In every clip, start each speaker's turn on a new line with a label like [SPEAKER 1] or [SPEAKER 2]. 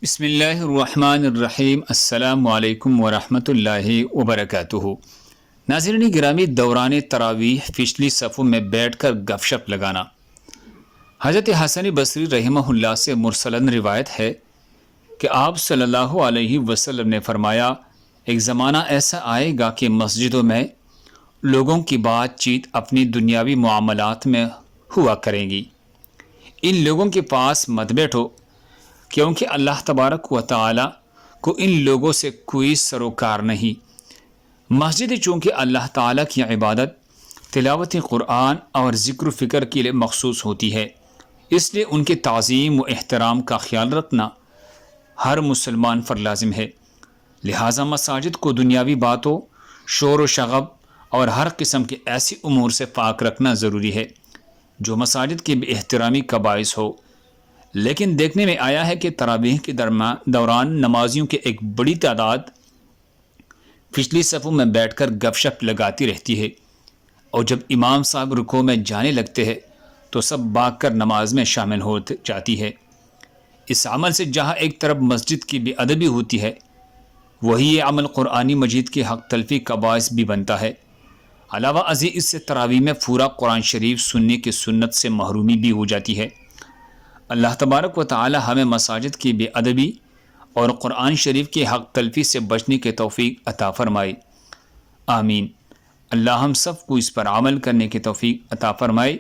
[SPEAKER 1] بسم اللہ الرحمن الرحیم۔ السلام علیکم ورحمۃ اللہ وبرکاتہ۔ ناظرین گرامی، دوران تراویح پچھلی صفوں میں بیٹھ کر گپ شپ لگانا۔ حضرت حسن بصری رحمہ اللہ سے مرسلاً روایت ہے کہ آپ صلی اللہ علیہ وسلم نے فرمایا، ایک زمانہ ایسا آئے گا کہ مسجدوں میں لوگوں کی بات چیت اپنی دنیاوی معاملات میں ہوا کریں گی۔ ان لوگوں کے پاس مت بیٹھو، کیونکہ اللہ تبارک و تعالی کو ان لوگوں سے کوئی سروکار نہیں۔ مسجد چونکہ اللہ تعالی کی عبادت، تلاوت قرآن اور ذکر و فکر کے لیے مخصوص ہوتی ہے، اس لیے ان کے تعظیم و احترام کا خیال رکھنا ہر مسلمان پر لازم ہے۔ لہٰذا مساجد کو دنیاوی باتوں، شور و شغب اور ہر قسم کے ایسی امور سے پاک رکھنا ضروری ہے جو مساجد کی بے احترامی کا باعث ہو۔ لیکن دیکھنے میں آیا ہے کہ تراویح کے دوران نمازیوں کی ایک بڑی تعداد پچھلی صفوں میں بیٹھ کر گپ شپ لگاتی رہتی ہے، اور جب امام صاحب رکوع میں جانے لگتے ہیں تو سب بھاگ کر نماز میں شامل ہو جاتی ہے۔ اس عمل سے جہاں ایک طرف مسجد کی بے ادبی ہوتی ہے، وہی یہ عمل قرآن مجید کی حق تلفی کا باعث بھی بنتا ہے۔ علاوہ ازیں اس سے تراویح میں پورا قرآن شریف سننے کی سنت سے محرومی بھی ہو جاتی ہے۔ اللہ تبارک و تعالی ہمیں مساجد کی بے ادبی اور قرآن شریف کی حق تلفی سے بچنے کی توفیق عطا فرمائے، آمین۔ اللہ ہم سب کو اس پر عمل کرنے کی توفیق عطا فرمائے۔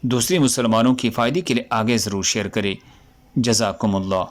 [SPEAKER 1] دوسرے مسلمانوں کی فائدے کے لیے آگے ضرور شیئر کرے۔ جزاکم اللہ۔